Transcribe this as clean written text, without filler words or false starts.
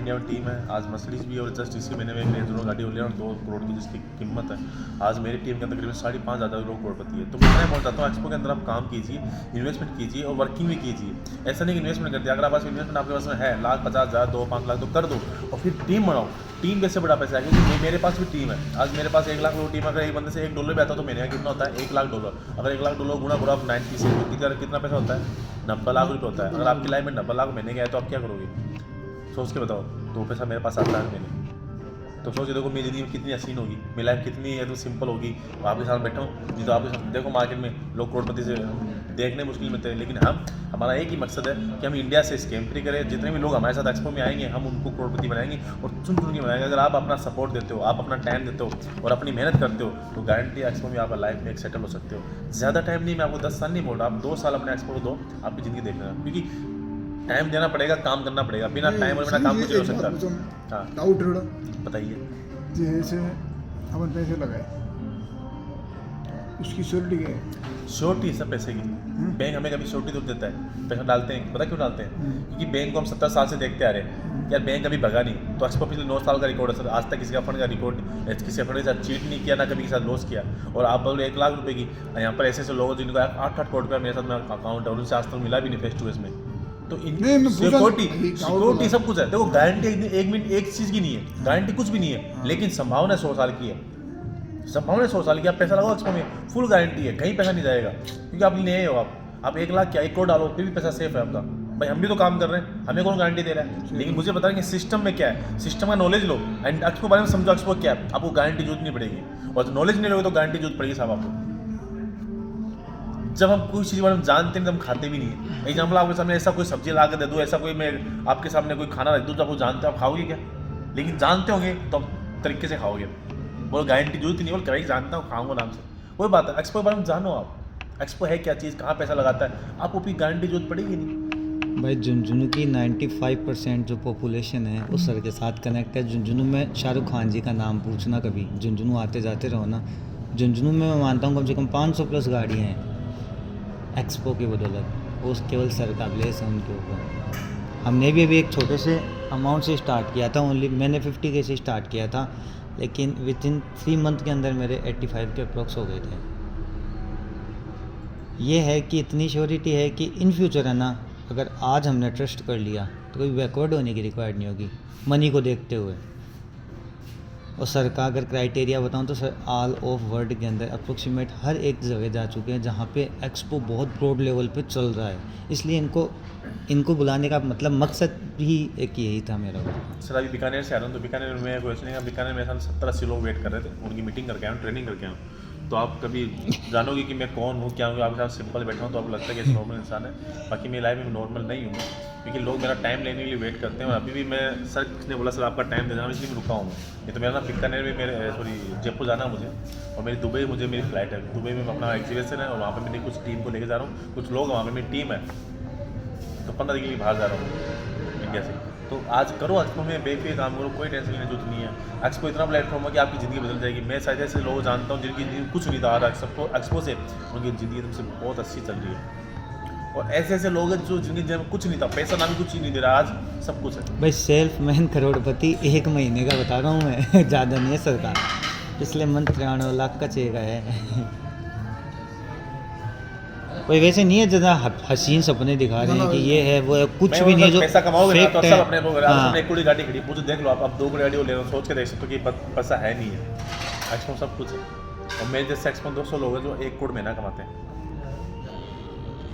India में team है। आज मर्सिडीज भी है और जस्ट इसी महीने में एक रेंज रोवर गाड़ी हो लिया और 2 करोड़ की जिसकी कीमत है। आज मेरी टीम के अंदर तकरीबन 5,500 लोग करोड़पति है। तो मैं बोलना चाहता हूँ एक्सपो के अंदर आप काम कीजिए, इन्वेस्टमेंट कीजिए और वर्किंग भी कीजिए। ऐसा नहीं कि इन्वेस्टमेंट कर दिया, अगर आप पास इन्वेस्टमेंट आपके पास में है 1,50,000 2-5 लाख तो कर दो और फिर टीम बनाओ। टीम कैसे बड़ा पैसा है, क्योंकि मेरे पास भी टीम है। आज मेरे पास 1 लाख लोग टीम, अगर एक बंदे से $1 भी आता तो महीने का कितना होता है $1 लाख। अगर $1 लाख गुना पूरा 90 से कितना पैसा होता है 90 लाख रुपये होता है। अगर आपकी लाइफ में 90 लाख महीने के आए तो आप क्या करोगे, सोच के बताओ। तो पैसा मेरे पास आता है महीने, तो सोच देखो मेरी ज़िंदगी कितनी हसीन होगी, मेरी लाइफ कितनी है तो सिंपल होगी। आपके साथ बैठा हूँ, नहीं तो आपके साथ देखो मार्केट में लोग करोड़पति से देखने मुश्किल मिलते हैं, लेकिन हमारा एक ही मकसद है कि हम इंडिया से स्कैम फ्री करें। जितने भी लोग हमारे साथ एक्सपो में आएंगे हम उनको करोड़पति बनाएंगे और चुन के बनाएंगे। अगर आप अपना सपोर्ट देते हो, आप अपना टाइम देते हो और अपनी मेहनत करते हो तो गारंटी एक्सपो में आप लाइफ में एक सेटल हो सकते हो। ज़्यादा टाइम नहीं, मैं आपको 10 साल नहीं बोल रहा, आप 2 साल अपने एक्सपो को दो, आपकी ज़िंदगी देख लेना। क्योंकि टाइम देना पड़ेगा, काम करना पड़ेगा, बिना टाइम और बिना काम कुछ नहीं हो सकता। हाँ डाउट बताइए। जैसे अपन पैसे लगाए, उसकी श्योरिटी क्या है? श्योरिटी सब पैसे की। बैंक हमें कभी श्योरिटी तो देता है, पैसा डालते हैं, पता क्यों डालते हैं? क्योंकि बैंक को हम 70 साल से देखते आ रहे हैं, यार बैंक कभी भगा नहीं। तो एक्सपो पिछले 9 साल का रिकॉर्ड है सर, आज तक किसी का फंड का रिकॉर्ड, किसी फंड के साथ चीट नहीं किया, ना कभी के साथ लॉस किया। और आप बोले 1 लाख रुपए की, यहाँ पर ऐसे लोग जिनको 8-8 करोड़ रुपया मेरे साथ में अकाउंट है और उनसे आज तक मिला भी नहीं फेस टू फेस में। तो सिक्योरिटी सब कुछ है। देखो गारंटी एक मिनट एक चीज़ की नहीं है, गारंटी कुछ भी नहीं है, लेकिन संभावना 100 साल की है। संभावना 100 साल की। आप पैसा लगाओ एक्सपो में, फुल गारंटी है, कहीं पैसा नहीं जाएगा, क्योंकि आप नए हो। आप 1 लाख क्या 1 करोड़ डालो फिर भी पैसा सेफ है आपका। भाई हम भी तो काम कर रहे हैं, हमें कौन गारंटी दे रहा है? लेकिन मुझे पता है कि सिस्टम में क्या है, सिस्टम का नॉलेज लो एंड एक्सपो के बारे में समझो। एक्सपो क्या है, आपको गारंटी जरूरत नहीं पड़ेगी, और नॉलेज नहीं लोगे तो गारंटी जरूरत पड़ेगी साहब आपको। जब हम कोई चीज़ बारे में जानते नहीं तो हम खाते भी नहीं है। एग्जाम्पल आपके सामने ऐसा कोई सब्जी ला कर दे दूँ, ऐसा कोई मैं आपके सामने कोई खाना रख दूँ तो आप जानते हो, आप खाओगे क्या? लेकिन जानते होंगे तो आप तरीके से खाओगे। बोल गारंटी जरूरत नहीं, बोल कभी जानता हूँ खाऊंगा नाम से, कोई बात है। एक्सपो के बारे में जानो आप, एक्सपो है क्या चीज़, कहाँ पैसा लगाता है, आपको कोई गारंटी जरूरत पड़ेगी नहीं। भाई झुंझुनू की 95% जो पॉपुलेशन है उस सर के साथ कनेक्ट है। झुंझुनू में शाहरुख खान जी का नाम पूछना, कभी झुंझुनू आते जाते रहो ना, झुंझुनू में मैं मानता हूँ कम से कम 500 प्लस गाड़ियाँ हैं एक्सपो की बदौलत। वो केवल सर का ब्लेस है उनके ऊपर। हमने भी अभी एक छोटे से अमाउंट से स्टार्ट किया था, ओनली मैंने 50K से स्टार्ट किया था, लेकिन विद इन 3 मंथ के अंदर मेरे 85 के अप्रॉक्स हो गए थे। ये है कि इतनी श्योरिटी है कि इन फ्यूचर है ना, अगर आज हमने ट्रस्ट कर लिया तो कोई बैकवर्ड होने की रिक्वायर्ड नहीं होगी मनी को देखते हुए। और सर का अगर क्राइटेरिया बताऊं तो सर ऑल ऑफ वर्ल्ड के अंदर अप्रोक्सीमेट हर एक जगह जा चुके हैं जहाँ पे एक्सपो बहुत ब्रॉड लेवल पे चल रहा है। इसलिए इनको बुलाने का मतलब मकसद भी एक यही था मेरा। सर अभी बीकानेर से आ रहा हूँ, तो बीकानेर में कोई नहीं, बीकानेर में 70-80 लोग वेट कर रहे थे, उनकी मीटिंग करके आया हूँ, ट्रेनिंग करके आया हूँ। तो आप कभी जानोगे कि मैं कौन हूँ क्या हूँ, आपके साथ सिंपल बैठा हूँ तो आपको लगता है कि नॉर्मल इंसान है। बाकी मेरी लाइफ में नॉर्मल नहीं हूँ, क्योंकि लोग मेरा टाइम लेने के लिए वेट करते हैं। और अभी भी मैं सर ने बोला सर आपका टाइम देना, इसलिए मैं रुका हूँ। नहीं तो मेरा ना बीकानेर में जयपुर जाना है मुझे, और मेरी दुबई मेरी फ्लाइट है। दुबई में अपना एग्जीबिशन है और वहाँ पर मेरी कुछ टीम को लेकर जा रहा हूँ, कुछ लोग वहाँ पर मेरी टीम है, तो 15 दिन के लिए बाहर जा रहा हूँ इंडिया से। तो आज करो एक्सपो में बेफिक्र काम करो, कोई टेंशन लेने की जरूरत नहीं है। एक्सपो इतना प्लेटफॉर्म है कि आपकी ज़िंदगी बदल जाएगी। मैं शायद ऐसे लोग जानता हूँ जिनकी ज़िंदगी कुछ नहीं था, आ रहा एक्सपो से उनकी ज़िंदगी तुमसे बहुत अच्छी चल रही है। और ऐसे लोग हैं जो जिनकी ज़िंदगी में कुछ नहीं था, पैसा ना भी कुछ ही नहीं दे रहा, आज सब कुछ है। भाई सेल्फ मैन करोड़पति 1 महीने का बता रहा हूँ मैं ज़्यादा नहीं है। सरकार पिछले मंथ 93 लाख का चेक है। कोई वैसे नहीं है ज़्यादा हसीन सपने दिखा रहे हैं कि ये है वो है, कुछ भी नहीं है जो पैसा कमाओगे ना तो सब अपने लोग। हाँ। एक कुड़ी गाड़ी खड़ी मुझे देख लो, आप 2 गाड़ी ले लो, सोच के देख सकते हो कि पैसा है नहीं है। एक्सपो सब कुछ है। और मेरे जैसे एक्सपो 200 लोग हैं जो 1 करोड़ महीना कमाते हैं।